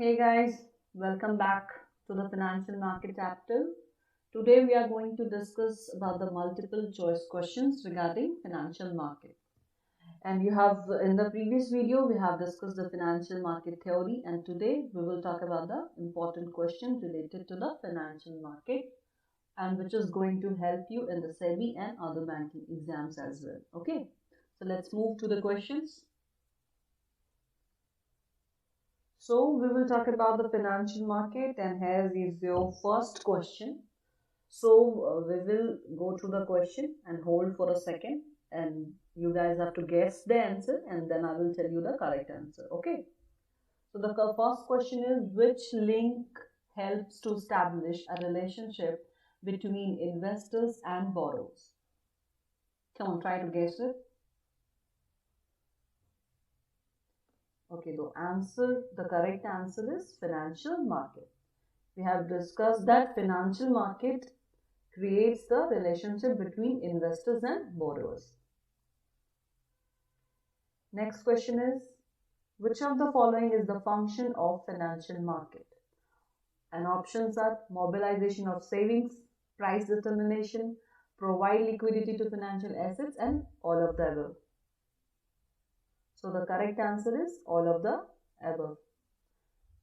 Hey guys, welcome back to the financial market chapter. Today we are going to discuss about the multiple choice questions regarding financial market. And you have in the previous video we have discussed the financial market theory, and today we will talk about the important question related to the financial market and which is going to help you in the SEBI and other banking exams as well. Okay, so let's move to the questions. So we will talk about the financial market, and here is your first question. So we will go through the question and hold for a second, and you guys have to guess the answer, and then I will tell you the correct answer. Okay. So the first question is, which link helps to establish a relationship between investors and borrowers? Come on, try to guess it. Okay, the correct answer is financial market. We have discussed that financial market creates the relationship between investors and borrowers. Next question is, which of the following is the function of financial market? And options are mobilization of savings, price determination, provide liquidity to financial assets, and all of the above. So the correct answer is all of the above,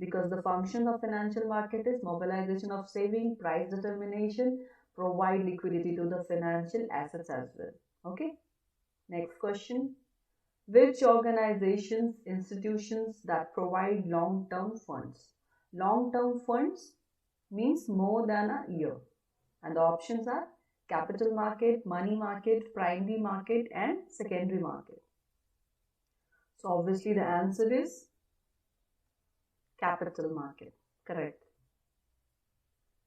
because the function of financial market is mobilization of saving, price determination, provide liquidity to the financial assets as well. Okay. Next question. Which organizations, institutions that provide long-term funds? Long-term funds means more than a year. And the options are capital market, money market, primary market, and secondary market. So obviously the answer is capital market. Correct.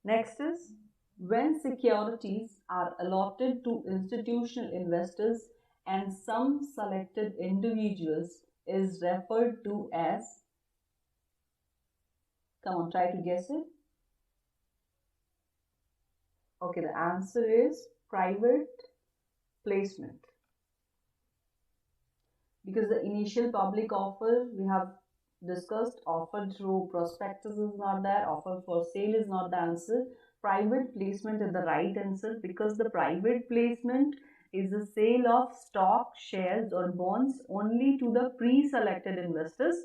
Next is, when securities are allotted to institutional investors and some selected individuals is referred to as, come on, try to guess it. Okay, the answer is private placement. Because the initial public offer we have discussed, offer through prospectus is not there, offer for sale is not the answer. Private placement is the right answer, because the private placement is the sale of stock, shares or bonds only to the pre-selected investors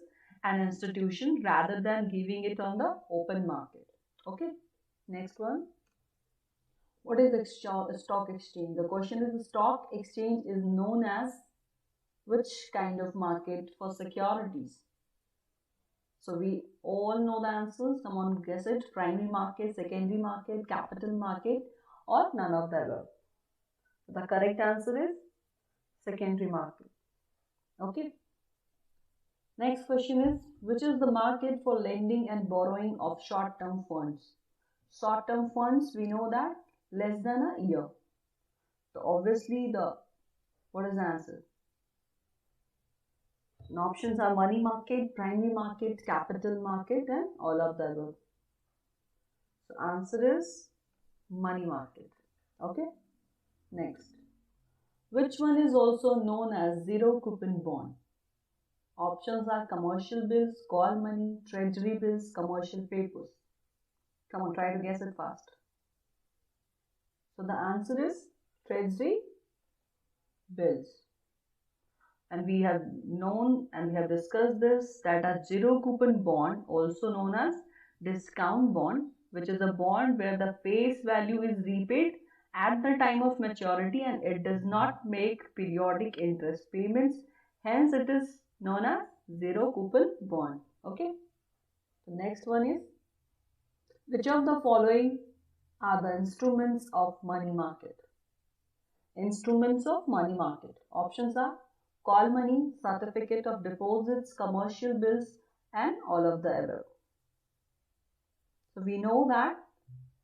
and institution rather than giving it on the open market. Okay, next one. What is a stock exchange? The question is, the stock exchange is known as which kind of market for securities? So we all know the answers. Come on, guess it. Primary market, secondary market, capital market, or none of the above. The correct answer is secondary market. Okay. Next question is, which is the market for lending and borrowing of short-term funds? Short-term funds, we know that less than a year. So obviously what is the answer? And options are money market, primary market, capital market, and all of the above. So answer is money market. Okay. Next. Which one is also known as zero coupon bond? Options are commercial bills, call money, treasury bills, commercial papers. Come on, try to guess it fast. So the answer is treasury bills. And we have known and we have discussed this, that a zero coupon bond, also known as discount bond, which is a bond where the face value is repaid at the time of maturity and it does not make periodic interest payments. Hence, it is known as zero coupon bond. Okay. The next one is, which of the following are the instruments of money market? Instruments of money market. Options are call money, certificate of deposits, commercial bills, and all of the above. So we know that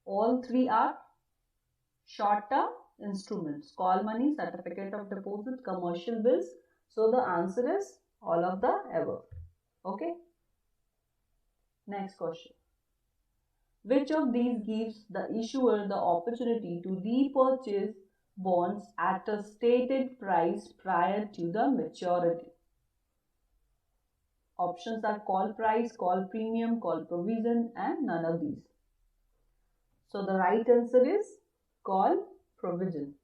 all three are short-term instruments: call money, certificate of deposit, commercial bills. So the answer is all of the above. Okay. Next question. Which of these gives the issuer the opportunity to repurchase bonds at a stated price prior to the maturity? Options are call price, call premium, call provision, and none of these. So the right answer is call provision.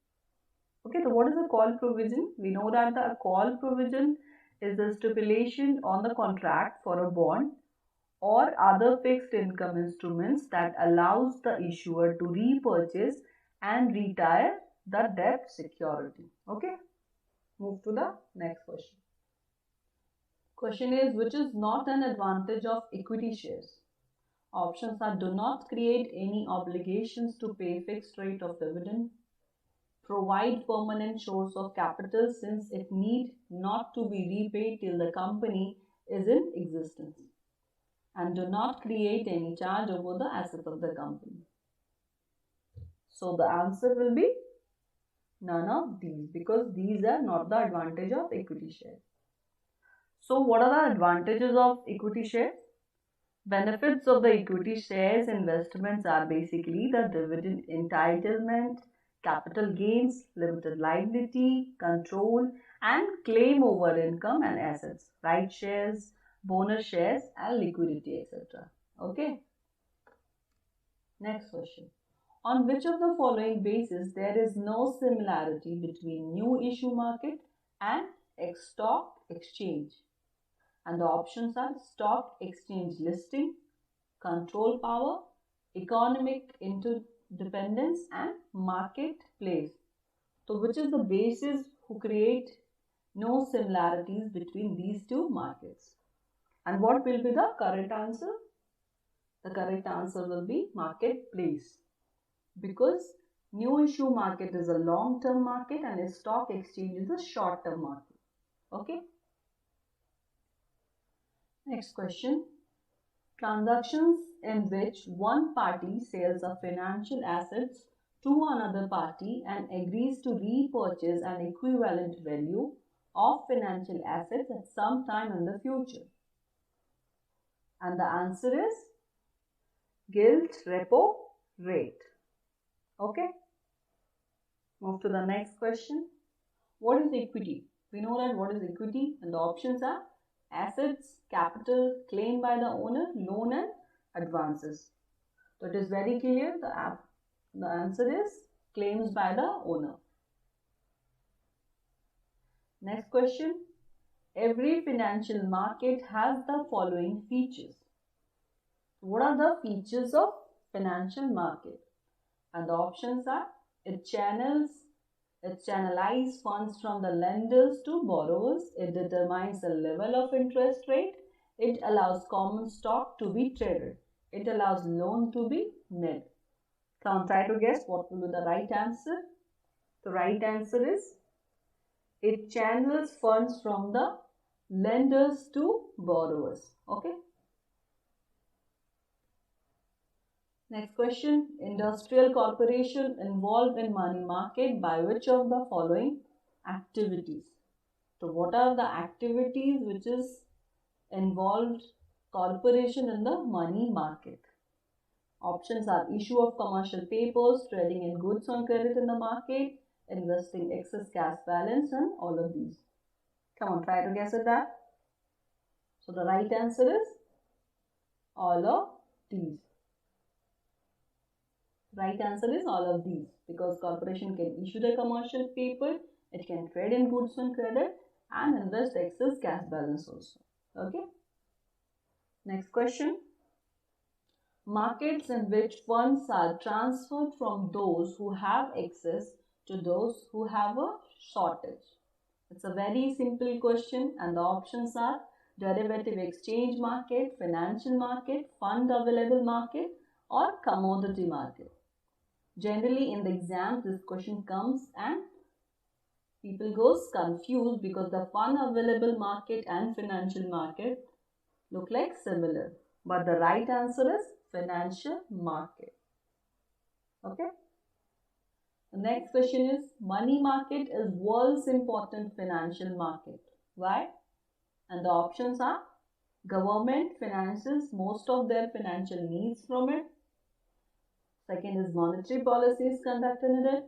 Okay, so what is a call provision? We know that the call provision is the stipulation on the contract for a bond or other fixed income instruments that allows the issuer to repurchase and retire the debt security. Okay, move to the next question. Question is, which is not an advantage of equity shares? Options are do not create any obligations to pay fixed rate of dividend, provide permanent source of capital since it need not to be repaid till the company is in existence, and do not create any charge over the assets of the company. So the answer will be none of these, because these are not the advantage of equity share. So what are the advantages of equity share? Benefits of the equity shares investments are basically the dividend entitlement, capital gains, limited liability, control and claim over income and assets, right shares, bonus shares and liquidity, etc. Okay. Next question. On which of the following basis there is no similarity between new issue market and stock exchange? And the options are stock exchange listing, control power, economic interdependence and marketplace. So which is the basis who create no similarities between these two markets? And what will be the correct answer? The correct answer will be marketplace, because new issue market is a long-term market and a stock exchange is a short-term market. Okay. Next question. Transactions in which one party sells a financial assets to another party and agrees to repurchase an equivalent value of financial assets at some time in the future. And the answer is gilt repo rate. Okay. Move to the next question. What is equity? We know that what is equity, and the options are assets, capital, claim by the owner, loan and advances. So it is very clear, the answer is claims by the owner. Next question. Every financial market has the following features. What are the features of financial market? And the options are it channelizes funds from the lenders to borrowers, it determines the level of interest rate, it allows common stock to be traded, it allows loan to be made. Come try to guess what will be the right answer. The right answer is it channels funds from the lenders to borrowers. Okay. Next question. Industrial corporation involved in money market by which of the following activities? So what are the activities which is involved corporation in the money market? Options are issue of commercial papers, trading in goods on credit in the market, investing excess cash balance, and all of these. Come on, try to guess at that. So the right answer is all of these. Right answer is all of these, because corporation can issue the commercial paper, it can trade in goods on credit and invest excess cash balance also. Okay. Next question. Markets in which funds are transferred from those who have excess to those who have a shortage. It's a very simple question, and the options are derivative exchange market, financial market, fund available market, or commodity market. Generally in the exams this question comes and people goes confused because the fund available market and financial market look like similar, but the right answer is financial market. Okay. The next question is money market is world's important financial market. Why? And the options are government finances most of their financial needs from it. Second is monetary policy is conducted in it,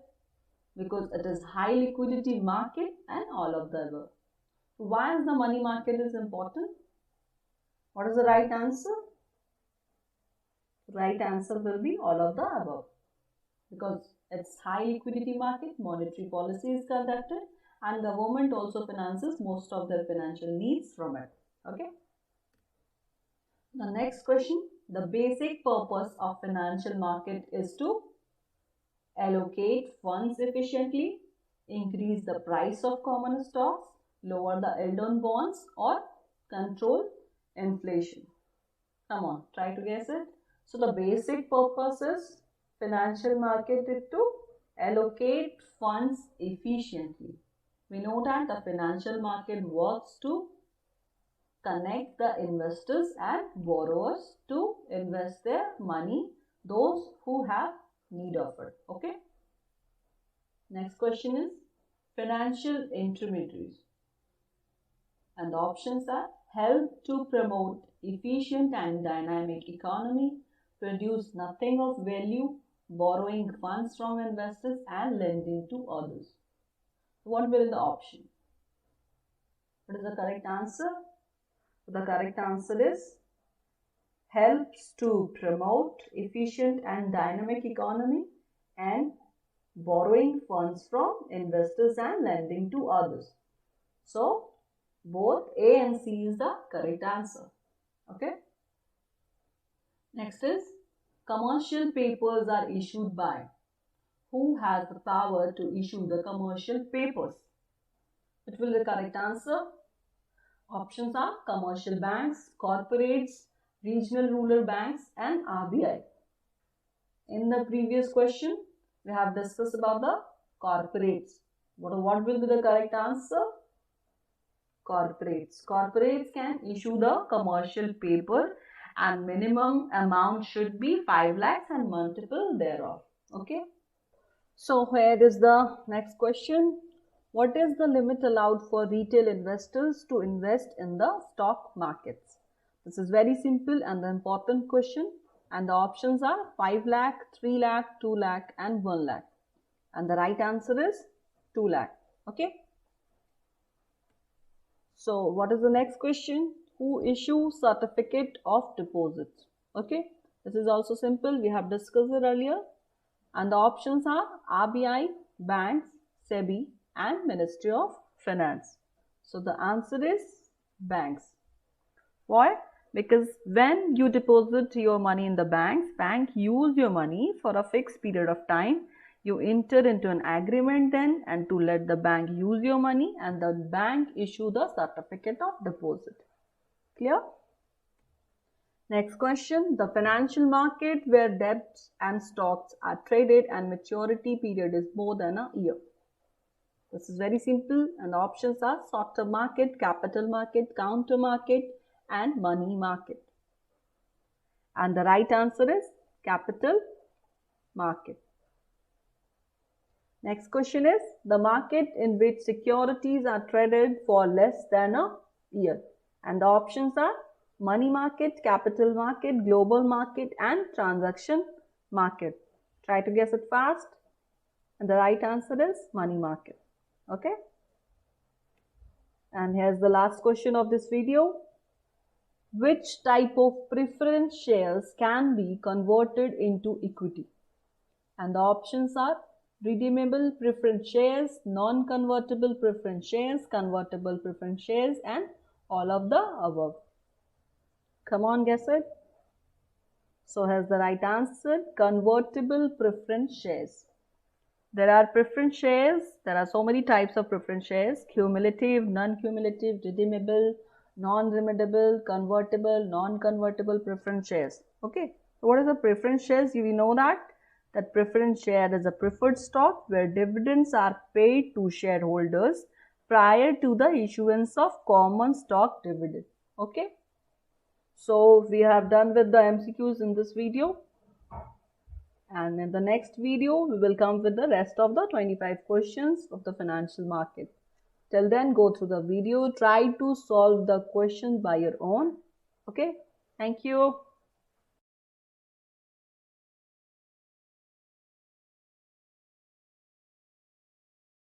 because it is high liquidity market, and all of the above. Why is the money market is important? What is the right answer? Right answer will be all of the above, because it's high liquidity market, monetary policy is conducted, and government also finances most of their financial needs from it. Okay. The next question, the basic purpose of financial market is to allocate funds efficiently, increase the price of common stocks, lower the yield on bonds, or control inflation. Come on, try to guess it. So the basic purpose is financial market is to allocate funds efficiently. We know that the financial market works to connect the investors and borrowers to invest their money, those who have need of it. Okay. Next question is financial intermediaries. And the options are help to promote efficient and dynamic economy, produce nothing of value, borrowing funds from investors and lending to others. What will the option? What is the correct answer? The correct answer is helps to promote efficient and dynamic economy and borrowing funds from investors and lending to others. So, both A and C is the correct answer. Okay. Next is commercial papers are issued by. Who has the power to issue the commercial papers? It will be the correct answer. Options are commercial banks, corporates, regional rural banks and RBI. In the previous question, we have discussed about the corporates. What will be the correct answer? Corporates. Corporates can issue the commercial paper and minimum amount should be 5 lakhs and multiple thereof. Okay. So here is the next question. What is the limit allowed for retail investors to invest in the stock markets? This is very simple and the important question. And the options are 5 lakh, 3 lakh, 2 lakh and 1 lakh. And the right answer is 2 lakh. Okay. So what is the next question? Who issues certificate of deposit? Okay. This is also simple. We have discussed it earlier. And the options are RBI, banks, SEBI and Ministry of Finance. So the answer is banks. Why? Because when you deposit your money in the banks, bank use your money for a fixed period of time. You enter into an agreement then and to let the bank use your money and the bank issue the certificate of deposit. Clear? Next question, the financial market where debts and stocks are traded and maturity period is more than a year. This is very simple and the options are short-term market, capital market, counter market and money market. And the right answer is capital market. Next question is the market in which securities are traded for less than a year. And the options are money market, capital market, global market and transaction market. Try to guess it fast. And the right answer is money market. Okay. And here's the last question of this video. Which type of preference shares can be converted into equity? And the options are redeemable preference shares, non-convertible preference shares, convertible preference shares and all of the above. Come on, guess it. So here's the right answer, convertible preference shares. There are preference shares, there are so many types of preference shares, cumulative, non-cumulative, redeemable, non-redeemable, convertible, non-convertible preference shares. Okay, so what is the preference shares? You know that preference share is a preferred stock where dividends are paid to shareholders prior to the issuance of common stock dividend. Okay, so we have done with the MCQs in this video. And in the next video, we will come with the rest of the 25 questions of the financial market. Till then, go through the video, try to solve the questions by your own. Okay, thank you.